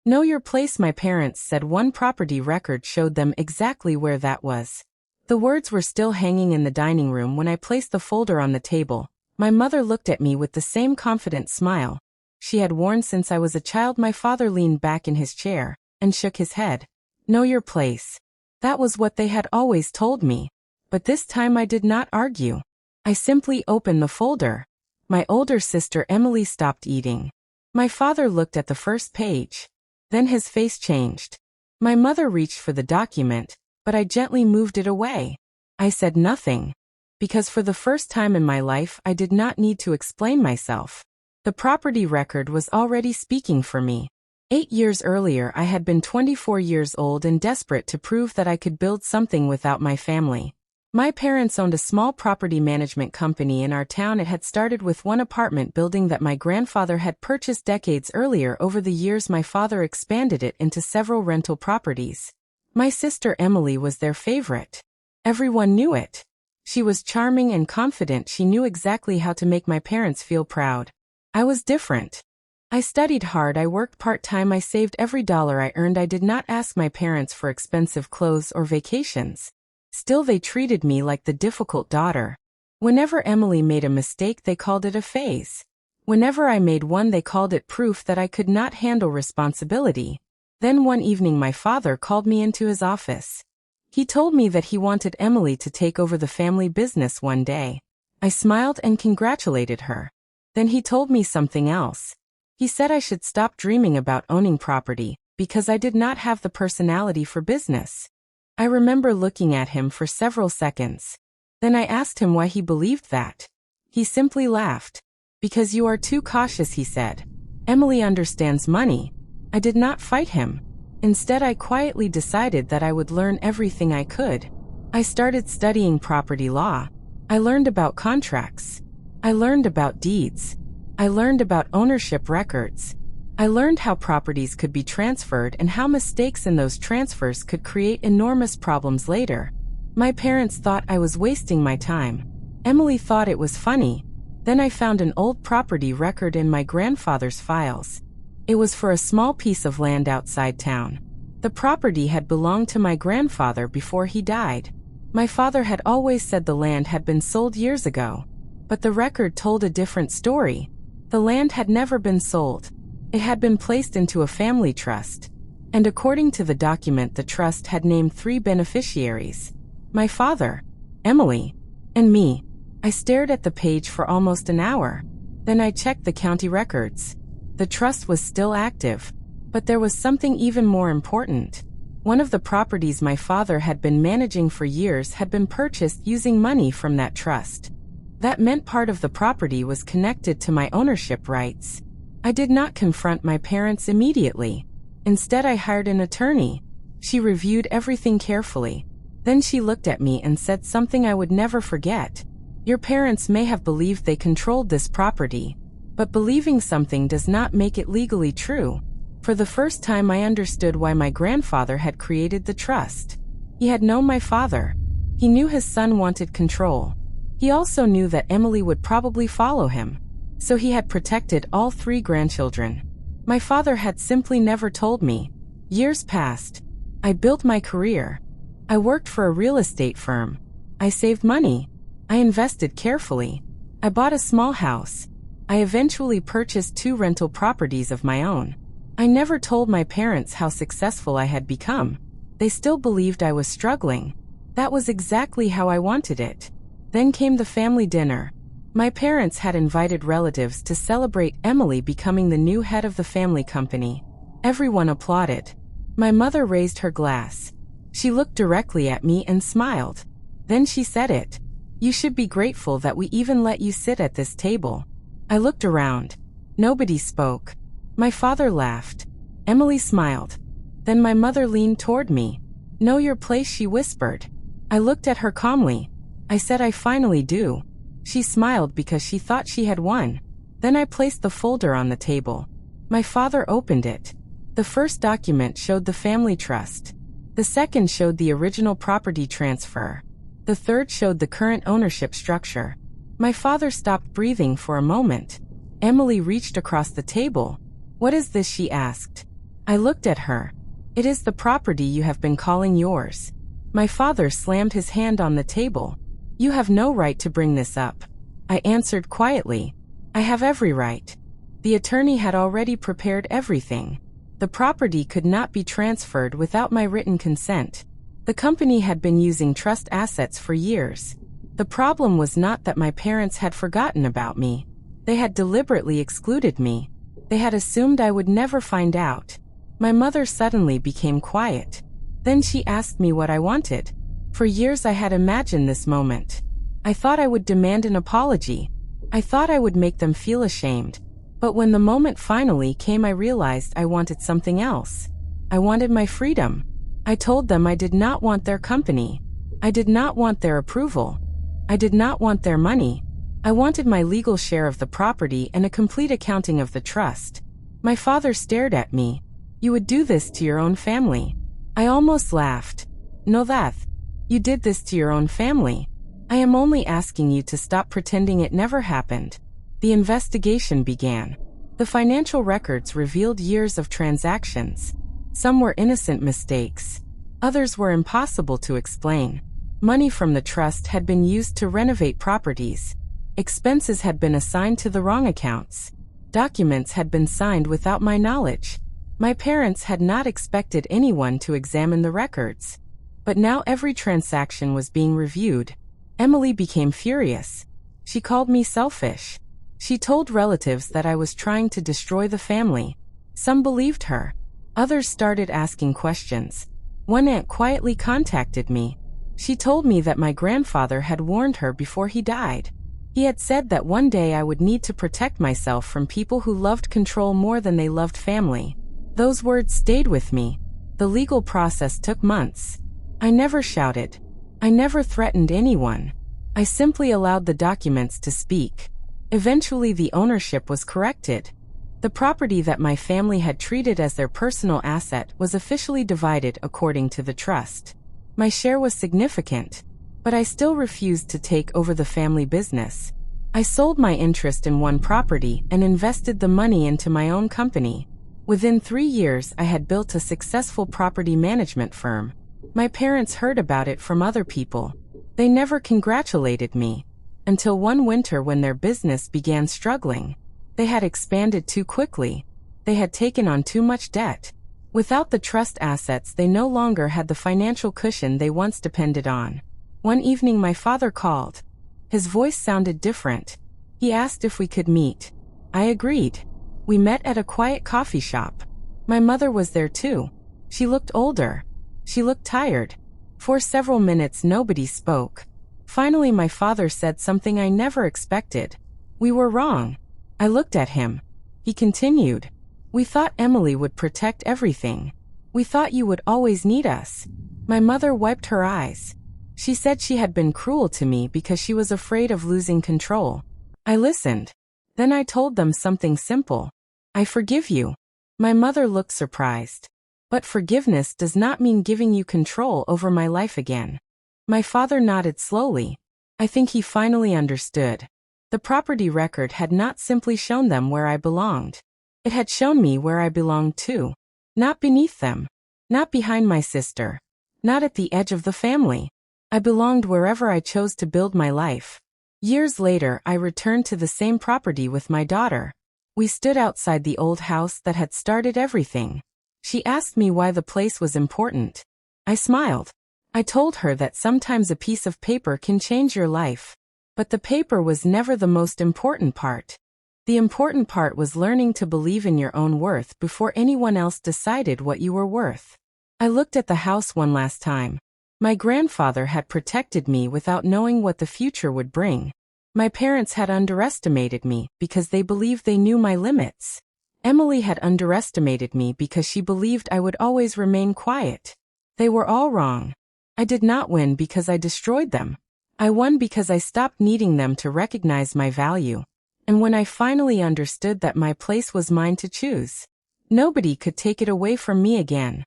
Know your place, my parents said. One property record showed them exactly where that was. The words were still hanging in the dining room when I placed the folder on the table. My mother looked at me with the same confident smile she had worn since I was a child. My father leaned back in his chair and shook his head. Know your place. That was what they had always told me. But this time I did not argue. I simply opened the folder. My older sister Emily stopped eating. My father looked at the first page. Then his face changed. My mother reached for the document, but I gently moved it away. I said nothing, because for the first time in my life I did not need to explain myself. The property record was already speaking for me. 8 years earlier I had been 24 years old and desperate to prove that I could build something without my family. My parents owned a small property management company in our town. It had started with one apartment building that my grandfather had purchased decades earlier. Over the years my father expanded it into several rental properties. My sister Emily was their favorite. Everyone knew it. She was charming and confident. She knew exactly how to make my parents feel proud. I was different. I studied hard. I worked part-time. I saved every dollar I earned. I did not ask my parents for expensive clothes or vacations. Still, they treated me like the difficult daughter. Whenever Emily made a mistake, they called it a phase. Whenever I made one, they called it proof that I could not handle responsibility. Then one evening my father called me into his office. He told me that he wanted Emily to take over the family business one day. I smiled and congratulated her. Then he told me something else. He said I should stop dreaming about owning property, because I did not have the personality for business. I remember looking at him for several seconds. Then I asked him why he believed that. He simply laughed. Because you are too cautious, he said. Emily understands money. I did not fight him. Instead, I quietly decided that I would learn everything I could. I started studying property law. I learned about contracts. I learned about deeds. I learned about ownership records. I learned how properties could be transferred and how mistakes in those transfers could create enormous problems later. My parents thought I was wasting my time. Emily thought it was funny. Then I found an old property record in my grandfather's files. It was for a small piece of land outside town. The property had belonged to my grandfather before he died. My father had always said the land had been sold years ago. But the record told a different story. The land had never been sold. It had been placed into a family trust. And according to the document, the trust had named 3 beneficiaries: my father, Emily, and me. I stared at the page for almost an hour. Then I checked the county records. The trust was still active. But there was something even more important. One of the properties my father had been managing for years had been purchased using money from that trust. That meant part of the property was connected to my ownership rights. I did not confront my parents immediately. Instead, I hired an attorney. She reviewed everything carefully. Then she looked at me and said something I would never forget. Your parents may have believed they controlled this property, but believing something does not make it legally true. For the first time, I understood why my grandfather had created the trust. He had known my father. He knew his son wanted control. He also knew that Emily would probably follow him. So he had protected all 3 grandchildren. My father had simply never told me. Years passed. I built my career. I worked for a real estate firm. I saved money. I invested carefully. I bought a small house. I eventually purchased 2 rental properties of my own. I never told my parents how successful I had become. They still believed I was struggling. That was exactly how I wanted it. Then came the family dinner. My parents had invited relatives to celebrate Emily becoming the new head of the family company. Everyone applauded. My mother raised her glass. She looked directly at me and smiled. Then she said it. You should be grateful that we even let you sit at this table. I looked around. Nobody spoke. My father laughed. Emily smiled. Then my mother leaned toward me. Know your place, she whispered. I looked at her calmly. I said, I finally do. She smiled because she thought she had won. Then I placed the folder on the table. My father opened it. The first document showed the family trust. The second showed the original property transfer. The third showed the current ownership structure. My father stopped breathing for a moment. Emily reached across the table. What is this, she asked. I looked at her. It is the property you have been calling yours. My father slammed his hand on the table. You have no right to bring this up. I answered quietly. I have every right. The attorney had already prepared everything. The property could not be transferred without my written consent. The company had been using trust assets for years. The problem was not that my parents had forgotten about me. They had deliberately excluded me. They had assumed I would never find out. My mother suddenly became quiet. Then she asked me what I wanted. For years I had imagined this moment. I thought I would demand an apology. I thought I would make them feel ashamed. But when the moment finally came, I realized I wanted something else. I wanted my freedom. I told them I did not want their company. I did not want their approval. I did not want their money. I wanted my legal share of the property and a complete accounting of the trust. My father stared at me. You would do this to your own family. I almost laughed. No, that. You did this to your own family. I am only asking you to stop pretending it never happened. The investigation began. The financial records revealed years of transactions. Some were innocent mistakes. Others were impossible to explain. Money from the trust had been used to renovate properties. Expenses had been assigned to the wrong accounts. Documents had been signed without my knowledge. My parents had not expected anyone to examine the records. But now every transaction was being reviewed. Emily became furious. She called me selfish. She told relatives that I was trying to destroy the family. Some believed her. Others started asking questions. One aunt quietly contacted me. She told me that my grandfather had warned her before he died. He had said that one day I would need to protect myself from people who loved control more than they loved family. Those words stayed with me. The legal process took months. I never shouted. I never threatened anyone. I simply allowed the documents to speak. Eventually the ownership was corrected. The property that my family had treated as their personal asset was officially divided according to the trust. My share was significant, but I still refused to take over the family business. I sold my interest in one property and invested the money into my own company. Within 3 years, I had built a successful property management firm. My parents heard about it from other people. They never congratulated me. Until one winter when their business began struggling. They had expanded too quickly. They had taken on too much debt. Without the trust assets, they no longer had the financial cushion they once depended on. One evening my father called. His voice sounded different. He asked if we could meet. I agreed. We met at a quiet coffee shop. My mother was there too. She looked older. She looked tired. For several minutes nobody spoke. Finally my father said something I never expected. We were wrong. I looked at him. He continued. We thought Emily would protect everything. We thought you would always need us. My mother wiped her eyes. She said she had been cruel to me because she was afraid of losing control. I listened. Then I told them something simple. I forgive you. My mother looked surprised. But forgiveness does not mean giving you control over my life again. My father nodded slowly. I think he finally understood. The property record had not simply shown them where I belonged. It had shown me where I belonged too. Not beneath them. Not behind my sister. Not at the edge of the family. I belonged wherever I chose to build my life. Years later, I returned to the same property with my daughter. We stood outside the old house that had started everything. She asked me why the place was important. I smiled. I told her that sometimes a piece of paper can change your life. But the paper was never the most important part. The important part was learning to believe in your own worth before anyone else decided what you were worth. I looked at the house one last time. My grandfather had protected me without knowing what the future would bring. My parents had underestimated me because they believed they knew my limits. Emily had underestimated me because she believed I would always remain quiet. They were all wrong. I did not win because I destroyed them. I won because I stopped needing them to recognize my value. And when I finally understood that my place was mine to choose, nobody could take it away from me again.